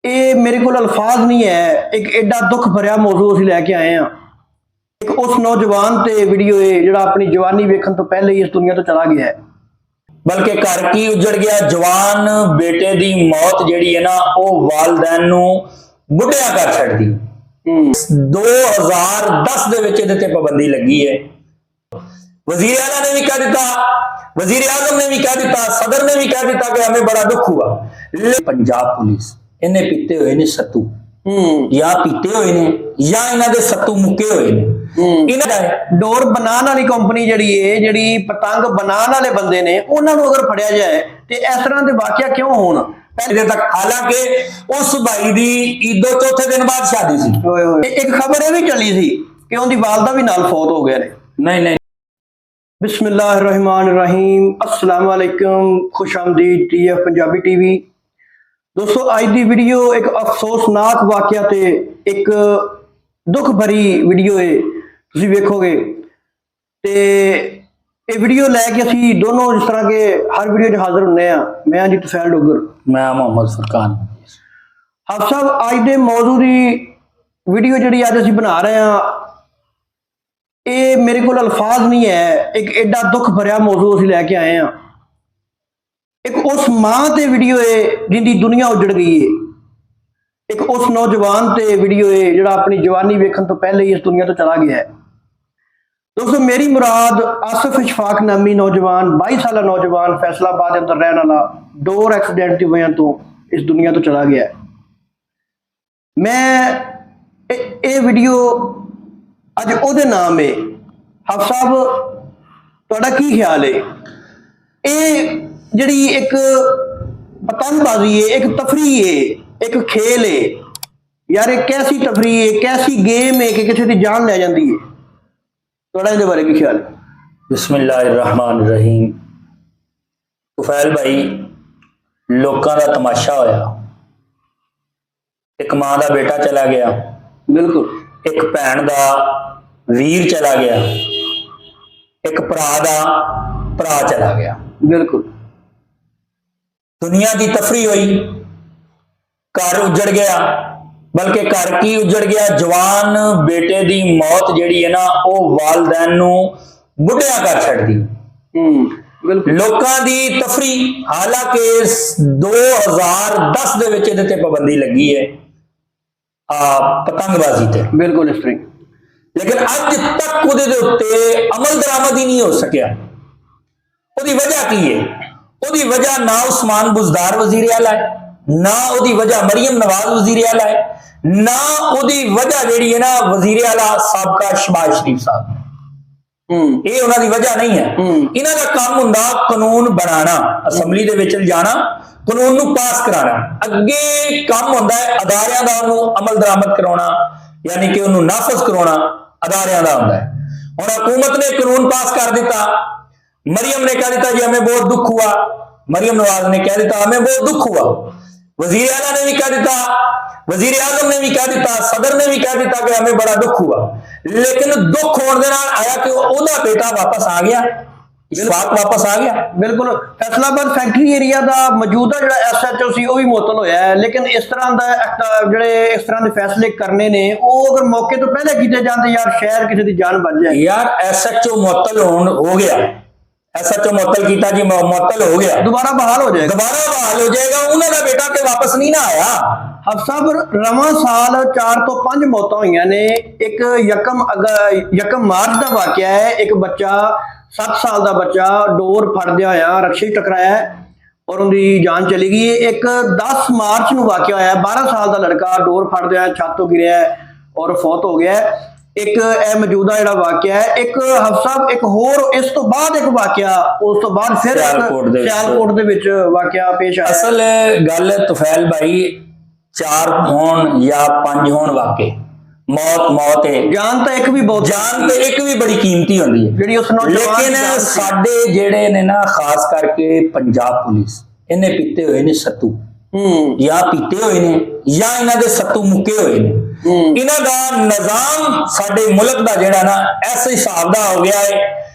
ਇਹ ਮੇਰੇ ਕੋਲ ਅਲਫਾਜ਼ ਨਹੀਂ ਹੈ। ਇੱਕ ਐਡਾ ਦੁੱਖ ਭਰਿਆ ਮੌਜੂ ਅਸੀਂ ਲੈ ਕੇ ਆਏ ਹਾਂ। ਇੱਕ ਉਸ ਨੌਜਵਾਨ ਤੇ ਵੀਡੀਓ ਹੈ ਜਿਹੜਾ ਆਪਣੀ ਜਵਾਨੀ ਵੇਖਣ ਤੋਂ ਪਹਿਲੇ ਹੀ ਇਸ ਦੁਨੀਆ ਤੋਂ ਚਲਾ ਗਿਆ ਹੈ। बल्कि घर की उजड़ गया जवान बेटे दी मौत जिहड़ी है ना वो वालदैन नूं बुढ़िया कर छड्डी। 2010 दे विच इहदे ते पाबंदी लगी है। वजीर आला ने भी कह दिता, वजीर आजम ने भी कह दिता, सदर ने भी कह दिता कि हमें बड़ा दुख हुआ। पंजाब पुलिस इन्हें पीते हुए ने सत्तू या पीते हुए ने या इन्हां दे सत्तू मुक्के हुए ने। डोर बनाने वाली कंपनी जिहड़ी पतंग बनाने वाले बंदे ने उन्हां नूं अगर फड़िया जाए तो इस तरह के वाकया क्यों होण पहले तक। हालांकि उस भाई दी ईदो चौथे दिन बाद शादी सी। एक खबर ये भी चली सी कि उनकी वालदा भी नाल फौत हो गए ने। नहीं बिस्मिल्लाहिर्रहमानिर्रहीम, अस्सलाम वालेकुम, खुश आमदीद TF पंजाबी TV। दोस्तों अज की वीडियो एक अफसोसनाक वाकया ते एक दुख भरी वीडियो है, तुसीं वेखोगे ते ये वीडियो लैके असीं दोनों जिस तरह के हर वीडियो च हाजिर हुन्ने आ। मैं जी तुफैल डोगर, मैं मोहम्मद फुरकान। आप सब अज दे मौजू दी वीडियो जिहड़ी अज असीं बना रहे हैं, ये मेरे कोल अल्फाज नहीं है। एक एडा दुख भरिया मौजू असीं लैके आए हैं। एक उस मां ते वीडियो है जिंदी दुनिया उजड़ गई है। एक उस नौजवान ते वीडियो है जिहड़ा अपनी जवानी वेखण तो पहले ही इस दुनिया तो चला गया है। दोस्तों मेरी मुराद आसिफ इशफाक नामी नौजवान, 22 साल नौजवान, फैसलाबाद के अंदर रहने वाला, डोर एक्सीडेंट की वजह तो इस दुनिया तो चला गया है। मैं ये वीडियो अज ओहदे नाम है। हाफ साहब तुहाडा की ख्याल है? ये जिहड़ी एक पतंगबाजी है, एक तफरी है, एक खेल है यार, एक कैसी तफरी है, कैसी गेम है कि किसी की जान ले जाती है। थोड़ा इहदे बारे की ख्याल है? बिस्मिल्लाहिर्रहमानिर्रहीम। तुफैल भाई, लोकां दा तमाशा होया। एक मां दा बेटा चला गया, बिल्कुल। एक भैन दा वीर चला गया, एक भरा दा भरा चला गया। बिल्कुल। दुनिया की तफरी हुई, घर उजड़ गया, बल्कि घर की उजड़ गया जवान बेटे दी मौत जिहड़ी है ना वो वालदैन नूं बुढ़िया कर छड्डी। लोकां दी तफरी, हालांकि 2010 दे विच इहदे ते पाबंदी लगी है पतंगबाजी ते। बिल्कुल इस तरह, लेकिन अज तक उहदे दे उत्ते अमल दरामद ही नहीं हो सकिया। उहदी वजह की है? उहदी वजह ना उस्मान बुज़दार वजीर आला है, ना उहदी वजह मरियम नवाज वजीर आला है, ना उहदी वजह जिहड़ी है ना वजीर आला साबका शहबाज शरीफ साहब। ये उन्हां दी वजह नहीं है। इन्हां दा काम हुंदा कानून बनाना, असैंबली दे विच जाना, कानून नूं पास कराना। अगे काम हुंदा है अदारियां दा उहनूं अमल दरामद कराउणा, यानी कि उहनूं नाफज कराउणा अदारियां दा हुंदा है। हुण हुकूमत ने कानून पास कर दिता, मरियम ने कह दिता जी हमें बहुत दुख हुआ, मरियम नवाज ने कह दिता हमें बहुत दुख हुआ, वजीर आला ने भी कह दिता, वजीर आजम ने भी कह दिता, सदर ने भी कह दिता कि हमें बड़ा दुख हुआ। लेकिन दुख होने के नाल आया कि ओहदा बेटा वापस आ गया, इशफाक वापस आ गया। बिल्कुल। फैसलाबाद फैक्ट्री एरिया का मौजूदा जो SHO सी वह भी मुअत्तल होया है। लेकिन इस तरह का जिहड़े इस तरह के फैसले करने ने वो अगर मौके तो पहले किए जाते यार शहर किसी की जान बच जाए। यार SHO मुअत्तल हो गया, SHO मुअत्तल किया जी, मुअत्तल हो गया, दोबारा बहाल हो जाएगा, दोबारा बहाल हो जाएगा। उन्होंने बेटा के वापस नहीं ना आया। हफ साहब रवां साल 4 तो 5 मौतां होईयां ने। एक यकम मार्च का वाकया है, एक बच्चा 7 साल का बच्चा डोर फड़दिया होया रक्षे टकराया और उनकी जान चली गई। एक 10 मार्च को वाकया होया, 12 साल का लड़का डोर फड़दिया छत तो गिरया और फौत हो गया। एक मौजूदा जिहड़ा वाकया है। एक हफ साहब एक होर इस तो बाद एक वाकया, उस तो बाद फिर सियालकोट दे विच वाकया पेश आया। असल गल तुफैल भाई 4 होण या 5 होण वाके, मौत है। जान तो एक भी बहुत, जान तो एक भी बड़ी कीमती होंदी है। लेकिन साडे जेड़े ने ना खास करके पंजाब पुलिस इन्हें पीते हुए ने सत्तू या पीते हुए ने या इन्हां दे सत्तू मुक्के हुए ने। इन्हां दा निजाम साडे मुल्क दा जेड़ा ना इस हिसाब दा हो गया है।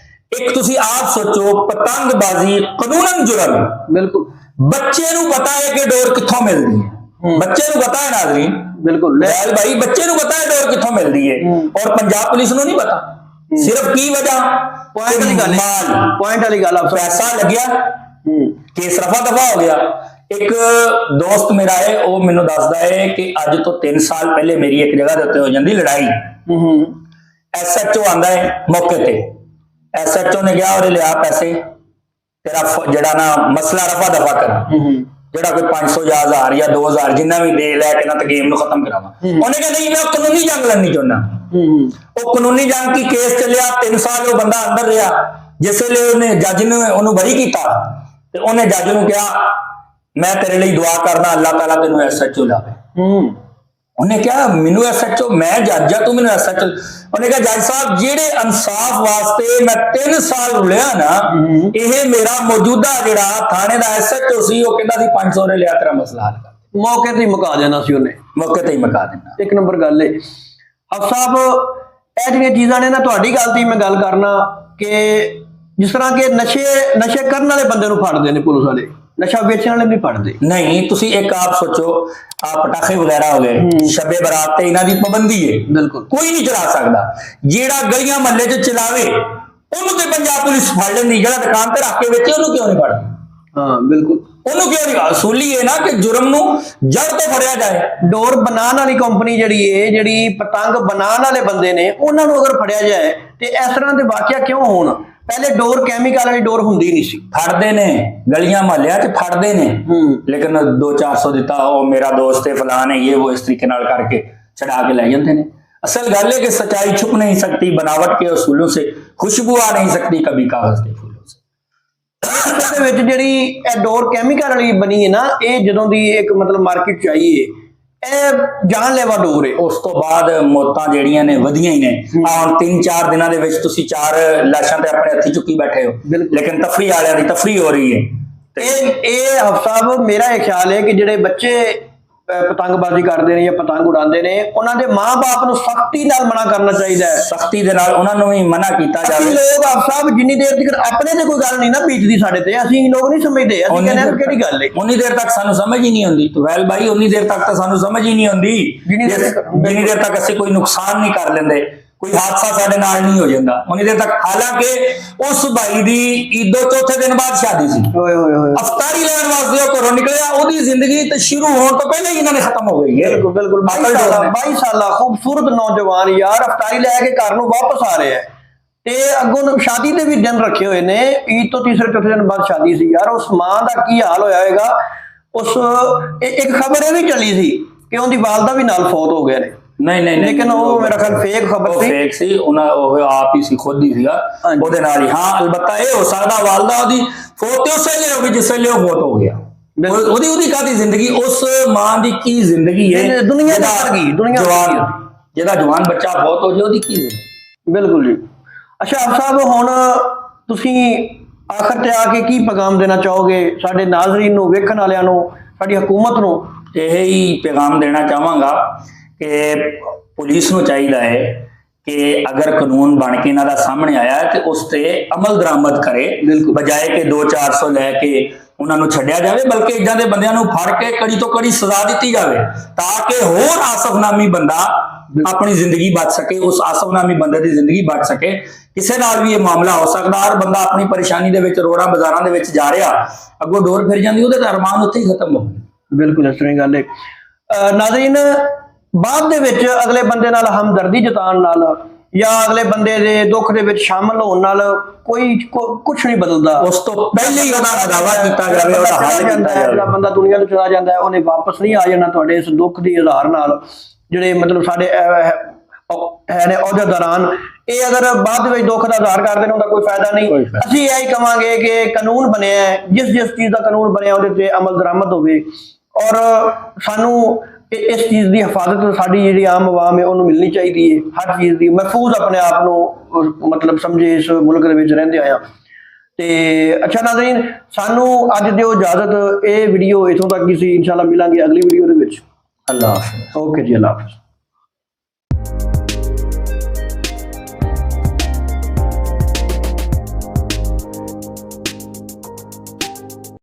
एक तुसी आप सोचो, पतंगबाजी कानूनन जुर्म है। बिल्कुल। बच्चे नूं पता है कि डोर कित्थों मिलदी है, ਬੱਚੇ ਨੂੰ ਪਤਾ ਹੈ ਨਾਜ਼ਰੀਨ, ਬਿਲਕੁਲ ਵੈਲ ਭਾਈ ਬੱਚੇ ਨੂੰ ਪਤਾ ਹੈ ਡੋਰ ਕਿੱਥੋਂ ਮਿਲਦੀ ਹੈ, ਔਰ ਪੰਜਾਬ ਪੁਲਿਸ ਨੂੰ ਨਹੀਂ ਪਤਾ। ਸਿਰਫ ਕੀ ਵਜ੍ਹਾ? ਪੁਆਇੰਟ ਵਾਲੀ ਗੱਲ ਹੈ, ਪੁਆਇੰਟ ਵਾਲੀ ਗੱਲ ਆਪ ਪੈਸਾ ਲੱਗਿਆ, ਕੇਸ ਰਫਾ ਦਫਾ ਹੋ ਗਿਆ। ਇੱਕ ਦੋਸਤ ਮੇਰਾ ਹੈ, ਉਹ ਮੈਨੂੰ ਦੱਸਦਾ ਹੈ ਕਿ ਅੱਜ ਤੋਂ 3 ਸਾਲ ਪਹਿਲੇ ਮੇਰੀ ਇੱਕ ਜਗ੍ਹਾ ਦੇ ਉੱਤੇ ਹੋ ਜਾਂਦੀ ਲੜਾਈ। ਐਸਐਚਓ ਆਂਦਾ ਹੈ ਮੌਕੇ ਤੇ, ਐਸਐਚਓ ਨੇ ਕਿਹਾ ਉਹਨੇ ਲਿਆ ਪੈਸੇ, ਤੇਰਾ ਜਿਹੜਾ ਨਾ ਮਸਲਾ ਰਫਾ ਦਫਾ ਕਰ, ਜਿਹੜਾ ਕੋਈ 500 ਜਾਂ 1000 ਜਾਂ 2000 ਜਿੰਨਾ ਵੀ ਦੇ ਲੈ ਕੇ ਨਾ ਤੇ ਗੇਮ ਨੂੰ ਖਤਮ ਕਰਾਵਾਂ। ਉਹਨੇ ਕਿਹਾ ਨਹੀਂ ਮੈਂ ਕਾਨੂੰਨੀ ਜੰਗ ਲੜਨੀ ਚਾਹੁੰਦਾ। ਉਹ ਕਾਨੂੰਨੀ ਜੰਗ ਕੀ ਕੇਸ ਚੱਲਿਆ, 3 ਸਾਲ ਉਹ ਬੰਦਾ ਅੰਦਰ ਰਿਹਾ। ਜਿਸ ਵੇਲੇ ਉਹਨੇ ਜੱਜ ਨੇ ਉਹਨੂੰ ਬਰੀ ਕੀਤਾ ਤੇ ਉਹਨੇ ਜੱਜ ਨੂੰ ਕਿਹਾ ਮੈਂ ਤੇਰੇ ਲਈ ਦੁਆ ਕਰਦਾ ਅੱਲਾਹ ਤਾਲਾ ਤੈਨੂੰ ਐਸਐਚਓ ਲਾਵੇ। ਉਹਨੇ ਕਿਹਾ ਮੈਨੂੰ ਐਸਐਚਓ, ਮੈਂ ਜੱਜ ਆ ਤੂੰ ਮੈਨੂੰ ਐਸਐਚਓ। ਉਹਨੇ ਕਿਹਾ ਜੱਜ ਸਾਹਿਬ ਜਿਹੜੇ ਇਨਸਾਫ ਵਾਸਤੇ ਮੈਂ 3 ਸਾਲ ਰੁਲਿਆ ਨਾ, ਇਹ ਮੇਰਾ ਮੌਜੂਦਾ ਜਿਹੜਾ ਥਾਣੇ ਦਾ ਐਸਐਚਓ ਸੀ ਉਹ ਕਹਿੰਦਾ ਸੀ 500 ਨੇ ਲਿਆ ਤੇਰਾ ਮਸਲਾ ਹੱਲ ਕਰ। ਮੌਕੇ ਤੇ ਹੀ ਮੁਕਾ ਦੇਣਾ ਸੀ ਉਹਨੇ, ਮੌਕੇ ਤੇ ਹੀ ਮੁਕਾ ਦੇਣਾ। ਇੱਕ ਨੰਬਰ ਗੱਲ ਏ ਹਫ ਸਾਹਿਬ, ਇਹ ਜਿਹੜੀਆਂ ਚੀਜ਼ਾਂ ਨੇ ਨਾ, ਤੁਹਾਡੀ ਗੱਲ ਤੇ ਮੈਂ ਗੱਲ ਕਰਨਾ ਕਿ ਜਿਸ ਤਰ੍ਹਾਂ ਕਿ ਨਸ਼ੇ ਕਰਨ ਵਾਲੇ ਬੰਦੇ ਨੂੰ ਫੜਦੇ ਨੇ ਪੁਲਿਸ ਵਾਲੇ, ਨਸ਼ਾ ਵੇਚਣ ਵਾਲੇ ਨਹੀਂ ਫੜਦੇ। ਨਹੀਂ ਤੁਸੀਂ ਇੱਕ ਆਪ ਸੋਚੋ, ਆ ਪਟਾਖੇ ਵਗੈਰਾ ਹੋ ਗਏ, ਸ਼ਬੇ ਬਰਾਤ ਤੇ ਇਹਨਾਂ ਦੀ ਪਾਬੰਦੀ ਹੈ, ਬਿਲਕੁਲ ਕੋਈ ਨਹੀਂ ਚਲਾ ਸਕਦਾ। ਜਿਹੜਾ ਗਲੀਆਂ ਮਹੱਲੇ 'ਚ ਚਲਾਵੇ ਉਹਨੂੰ ਤੇ ਪੰਜਾਬ ਪੁਲਿਸ ਫੜ ਲੈਂਦੀ, ਜਿਹੜਾ ਦੁਕਾਨ ਤੇ ਰੱਖ ਕੇ ਵੇਚੇ ਉਹਨੂੰ ਕਿਉਂ ਨਹੀਂ ਫੜਦੀ? ਹਾਂ ਬਿਲਕੁਲ, ਉਹਨੂੰ ਕਿਉਂ ਨਹੀਂ? ਅਸੂਲੀ ਇਹ ਨਾ ਕਿ ਜੁਰਮ ਨੂੰ ਜੜ ਤੋਂ ਫੜਿਆ ਜਾਏ। ਡੋਰ ਬਣਾਉਣ ਵਾਲੀ ਕੰਪਨੀ ਜਿਹੜੀ ਪਤੰਗ ਬਣਾਉਣ ਵਾਲੇ ਬੰਦੇ ਨੇ ਉਹਨਾਂ ਨੂੰ ਅਗਰ ਫੜਿਆ ਜਾਏ ਤੇ ਇਸ ਤਰ੍ਹਾਂ ਦੇ ਵਾਕਿਆ ਕਿਉਂ ਹੋਣ? ਪਹਿਲੇ ਡੋਰ ਕੈਮੀਕਲ ਵਾਲੀ ਡੋਰ ਹੁੰਦੀ ਨਹੀਂ ਸੀ। ਫੜਦੇ ਨੇ ਗਲੀਆਂ ਮਹੱਲਿਆਂ 'ਚ ਫੜਦੇ ਨੇ, ਲੇਕਿਨ 200-400 ਦਿੱਤਾ ਉਹ ਮੇਰਾ ਦੋਸਤ ਹੈ ਫਲਾਨ ਹੈ ਇਹ ਉਹ ਇਸ ਤਰੀਕੇ ਨਾਲ ਕਰਕੇ ਛਡਾ ਕੇ ਲੈ ਜਾਂਦੇ ਨੇ। असल गल है कि सच्चाई छुप नहीं सकती, बनावट के असूलों से खुशबू आ नहीं सकती कभी कागज के फूलों से। ਵਿੱਚ ਜਿਹੜੀ ਇਹ ਡੋਰ ਕੈਮੀਕਲ ਵਾਲੀ ਬਣੀ ਹੈ ਨਾ, ਇਹ ਜਦੋਂ ਦੀ ਇੱਕ ਮਤਲਬ ਮਾਰਕੀਟ ਚ ਆਈ ਹੈ, ਇਹ ਜਾਨਲੇਵਾ ਡੋਰ ਹੈ। ਉਸ ਤੋਂ ਬਾਅਦ ਮੌਤਾਂ ਜਿਹੜੀਆਂ ਨੇ ਵਧੀਆਂ ਹੀ ਨੇ। ਹੁਣ 3-4 ਦਿਨਾਂ ਦੇ ਵਿੱਚ ਤੁਸੀਂ 4 ਲਾਸ਼ਾਂ ਤੇ ਆਪਣੇ ਹੱਥੀ ਚੁੱਕੀ ਬੈਠੇ ਹੋ, ਲੇਕਿਨ ਤਫਰੀ ਵਾਲਿਆਂ ਦੀ ਤਫਰੀ ਹੋ ਰਹੀ ਹੈ। ਇਹ ਹਫਤਾ ਮੇਰਾ ਇਹ ਖਿਆਲ ਹੈ ਕਿ ਜਿਹੜੇ ਬੱਚੇ ਪਤੰਗਬਾਜ਼ੀ ਕਰਦੇ ਨੇ ਜਾਂ ਪਤੰਗ ਉਡਾਉਂਦੇ ਨੇ, ਉਹਨਾਂ ਦੇ ਮਾਂ-ਬਾਪ ਨੂੰ ਸਖਤੀ ਨਾਲ ਮਨਾ ਕਰਨਾ ਚਾਹੀਦਾ ਹੈ। ਸਖਤੀ ਦੇ ਨਾਲ ਉਹਨਾਂ ਨੂੰ ਵੀ ਮਨਾ ਕੀਤਾ ਜਾਵੇ। ਲੋਕ ਆਪ ਸਾਹਿਬ ਜਿੰਨੀ ਦੇਰ ਤੱਕ ਆਪਣੇ ਤੇ ਕੋਈ ਗੱਲ ਨਹੀਂ ਨਾ ਬੀਤਦੀ ਸਾਡੇ ਤੇ, ਅਸੀਂ ਲੋਕ ਨਹੀਂ ਸਮਝਦੇ। ਅਸੀਂ ਕਹਿੰਦੇ ਹਾਂ ਕਿਹੜੀ ਗੱਲ ਹੈ, ਉਨੀ ਦੇਰ ਤੱਕ ਸਾਨੂੰ ਸਮਝ ਹੀ ਨਹੀਂ ਆਉਂਦੀ। ਵੈਲ ਭਾਈ ਉਨੀ ਦੇਰ ਤੱਕ ਤਾਂ ਸਾਨੂੰ ਸਮਝ ਹੀ ਨਹੀਂ ਆਉਂਦੀ ਜਿੰਨੀ ਦੇਰ ਤੱਕ ਅਸੀਂ ਕੋਈ ਨੁਕਸਾਨ ਨਹੀਂ ਕਰ ਲੈਂਦੇ, ਕੋਈ ਹਾਦਸਾ ਸਾਡੇ ਨਾਲ ਨਹੀਂ ਹੋ ਜਾਂਦਾ ਉਨੀ ਦੇਰ ਤੱਕ। ਹਾਲਾਂਕਿ ਉਸ ਭਾਈ ਦੀ ਈਦੋ ਚੌਥੇ ਦਿਨ ਬਾਅਦ ਸ਼ਾਦੀ ਸੀ, ਅਫਤਾਰੀ ਲੈਣ ਵਾਸਤੇ ਉਹ ਘਰੋਂ ਨਿਕਲਿਆ, ਉਹਦੀ ਜ਼ਿੰਦਗੀ ਤੇ ਸ਼ੁਰੂ ਹੋਣ ਤੋਂ ਪਹਿਲਾਂ ਹੀ ਇਹਨਾਂ ਨੇ ਖਤਮ ਹੋ ਗਈ ਹੈ। ਬਿਲਕੁਲ 22 ਸਾਲਾ ਖੂਬਸੂਰਤ ਨੌਜਵਾਨ ਯਾਰ ਅਫਤਾਰੀ ਲੈ ਕੇ ਘਰ ਨੂੰ ਵਾਪਸ ਆ ਰਿਹਾ ਹੈ ਤੇ ਅੱਗੋਂ ਸ਼ਾਦੀ ਦੇ ਵੀ ਦਿਨ ਰੱਖੇ ਹੋਏ ਨੇ। ਈਦ ਤੋਂ ਤੀਸਰੇ ਚੌਥੇ ਦਿਨ ਬਾਅਦ ਸ਼ਾਦੀ ਸੀ ਯਾਰ। ਉਸ ਮਾਂ ਦਾ ਕੀ ਹਾਲ ਹੋਇਆ ਹੋਏਗਾ। ਉਸ ਇੱਕ ਖਬਰ ਇਹ ਵੀ ਚੱਲੀ ਸੀ ਕਿ ਉਹਦੀ ਵਾਲਦਾ ਵੀ ਨਾਲ ਫੌਤ ਹੋ ਗਏ ਨੇ। ਨਹੀਂ ਲੇਕਿਨ ਉਹ ਮੇਰਾ ਖਿਆਲ ਫੇਕ ਖਬਰ ਸੀ। ਫੇਕ ਸੀ, ਉਹਨਾਂ ਉਹ ਆਪ ਹੀ ਸੀ, ਖੁਦ ਹੀ ਸੀਗਾ ਉਹਦੇ ਨਾਲ ਹੀ। ਹਾਂ ਅਲਬત્ਤਾ ਇਹ ਹੋ ਸਕਦਾ ਵਾਲਦਾ ਉਹਦੀ ਫੌਤ ਉਸੇ ਵੇਲੇ ਹੋ ਗਈ ਜਿਸ ਵੇਲੇ ਉਹ ਫੌਤ ਹੋ ਗਿਆ। ਉਹਦੀ ਕਾਹਦੀ ਜ਼ਿੰਦਗੀ, ਉਸ ਮਾਂ ਦੀ ਕੀ ਜ਼ਿੰਦਗੀ ਹੈ ਦੁਨੀਆ ਦੀ, ਜਿਹਦਾ ਜਵਾਨ ਬੱਚਾ ਫੌਤ ਹੋ ਜਾਏ, ਉਹਦੀ ਕੀ ਜ਼ਿੰਦਗੀ। ਬਿਲਕੁਲ ਜੀ। ਅੱਛਾ ਆਪ ਸਾਹਿਬ, ਹੁਣ ਤੁਸੀਂ ਆਖਰ ਤੇ ਆ ਕੇ ਕੀ ਪੈਗਾਮ ਦੇਣਾ ਚਾਹੋਗੇ ਸਾਡੇ ਨਾਜ਼ਰੀਨ ਨੂੰ, ਵੇਖਣ ਵਾਲਿਆਂ ਨੂੰ, ਸਾਡੀ ਹਕੂਮਤ ਨੂੰ? ਇਹ ਹੀ ਪੈਗਾਮ ਦੇਣਾ ਚਾਹਾਂਗਾ ਕਿ ਪੁਲਿਸ ਨੂੰ ਚਾਹੀਦਾ ਹੈ ਕਿ ਅਗਰ ਕਾਨੂੰਨ ਬਣ ਕੇ ਇਹਨਾਂ ਦਾ ਸਾਹਮਣੇ ਆਇਆ ਤੇ ਉਸ ਤੇ ਅਮਲ ਦਰਾਮਦ ਕਰੇ, ਬਜਾਏ ਕਿ 200-400 ਲੈ ਕੇ ਉਹਨਾਂ ਨੂੰ ਛੱਡਿਆ ਜਾਵੇ, ਬਲਕਿ ਇਦਾਂ ਦੇ ਬੰਦਿਆਂ ਨੂੰ ਫੜ ਕੇ ਕੜੀ ਤੋਂ ਕੜੀ ਸਜ਼ਾ ਦਿੱਤੀ ਜਾਵੇ ਤਾਂ ਕਿ ਹੋਰ ਆਸਫਨਾਮੀ ਬੰਦਾ ਆਪਣੀ ਜ਼ਿੰਦਗੀ ਬਚ ਸਕੇ, ਉਸ ਆਸਫਨਾਮੀ ਬੰਦੇ ਦੀ ਜ਼ਿੰਦਗੀ ਬਚ ਸਕੇ। ਕਿਸੇ ਨਾਲ ਵੀ ਇਹ ਮਾਮਲਾ ਹੋ ਸਕਦਾ, ਹਰ ਬੰਦਾ ਆਪਣੀ ਪਰੇਸ਼ਾਨੀ ਦੇ ਵਿੱਚ ਰੋੜਾਂ ਬਾਜ਼ਾਰਾਂ ਦੇ ਵਿੱਚ ਜਾ ਰਿਹਾ, ਅੱਗੋਂ ਡੋਰ ਫਿਰ ਜਾਂਦੀ, ਉਹਦੇ ਤਾਂ ਅਰਮਾਨ ਉੱਥੇ ਹੀ ਖਤਮ ਹੋ ਗਏ। ਬਿਲਕੁਲ ਇਸ ਤਰ੍ਹਾਂ ਗੱਲ ਹੈ। ਨਾਜ਼ਰੀਨ, ਬਾਅਦ ਦੇ ਵਿੱਚ ਅਗਲੇ ਬੰਦੇ ਨਾਲ ਹਮਦਰਦੀ ਜਤਾਉਣ ਨਾਲ ਜਾਂ ਅਗਲੇ ਬੰਦੇ ਦੇ ਦੁੱਖ ਦੇ ਵਿੱਚ ਸ਼ਾਮਲ ਹੋਣ ਨਾਲ ਕੋਈ ਕੁਝ ਨਹੀਂ ਬਦਲਦਾ। ਉਸ ਤੋਂ ਪਹਿਲੇ ਹੀ ਉਹਦਾ ਦਾਅਵਾ ਕੀਤਾ ਜਾਵੇ, ਉਹਦਾ ਹੱਲ ਕੀਤਾ ਜਾਵੇ। ਜਿਹੜਾ ਬੰਦਾ ਦੁਨੀਆ ਤੋਂ ਚਲਾ ਜਾਂਦਾ ਹੈ, ਉਹਨੇ ਵਾਪਸ ਨਹੀਂ ਆ ਜਾਣਾ ਤੁਹਾਡੇ ਇਸ ਦੁੱਖ ਦੀ ਆਧਾਰ ਨਾਲ। ਜਿਹੜੇ ਮਤਲਬ ਸਾਡੇ ਹੈ ਨੇ ਅਹੁਦੇਦਾਰਾਂ, ਇਹ ਅਗਰ ਬਾਅਦ ਵਿੱਚ ਦੁੱਖ ਦਾ ਆਧਾਰ ਕਰਦੇ ਨੇ, ਉਹਦਾ ਕੋਈ ਫਾਇਦਾ ਨਹੀਂ। ਅਸੀਂ ਇਹ ਹੀ ਕਵਾਂਗੇ ਕਿ ਕਾਨੂੰਨ ਬਣਿਆ, ਜਿਸ ਚੀਜ਼ ਦਾ ਕਾਨੂੰਨ ਬਣਿਆ ਉਹਦੇ ਤੇ ਅਮਲ ਦਰਾਮਦ ਹੋਵੇ, ਔਰ ਸਾਨੂੰ ਇਸ ਚੀਜ਼ ਦੀ ਹਿਫਾਜ਼ਤ ਸਾਡੀ ਜਿਹੜੀ ਆਮ ਆਵਾਮ ਹੈ ਉਹਨੂੰ ਮਿਲਣੀ ਚਾਹੀਦੀ ਹੈ। ਹਰ ਚੀਜ਼ ਦੀ ਮਹਿਫੂਜ਼ ਆਪਣੇ ਆਪ ਨੂੰ ਮਤਲਬ ਸਮਝੇ ਇਸ ਮੁਲਕ ਦੇ ਵਿੱਚ ਰਹਿੰਦੇ ਆਇਆ। ਤੇ ਅੱਛਾ ਨਾਜ਼ਰੀਨ, ਸਾਨੂੰ ਅੱਜ ਦਿਓ ਇਜਾਜ਼ਤ। ਇਹ ਵੀਡੀਓ ਇੱਥੋਂ ਤੱਕ ਹੀ ਸੀ, ਇਨਸ਼ਾਅੱਲਾ ਮਿਲਾਂਗੇ ਅਗਲੀ ਵੀਡੀਓ ਦੇ ਵਿੱਚ। ਅੱਲਾਹ ਹਾਫਿਜ਼। ਓਕੇ ਜੀ, ਅੱਲਾਹ ਹਾਫਿਜ਼।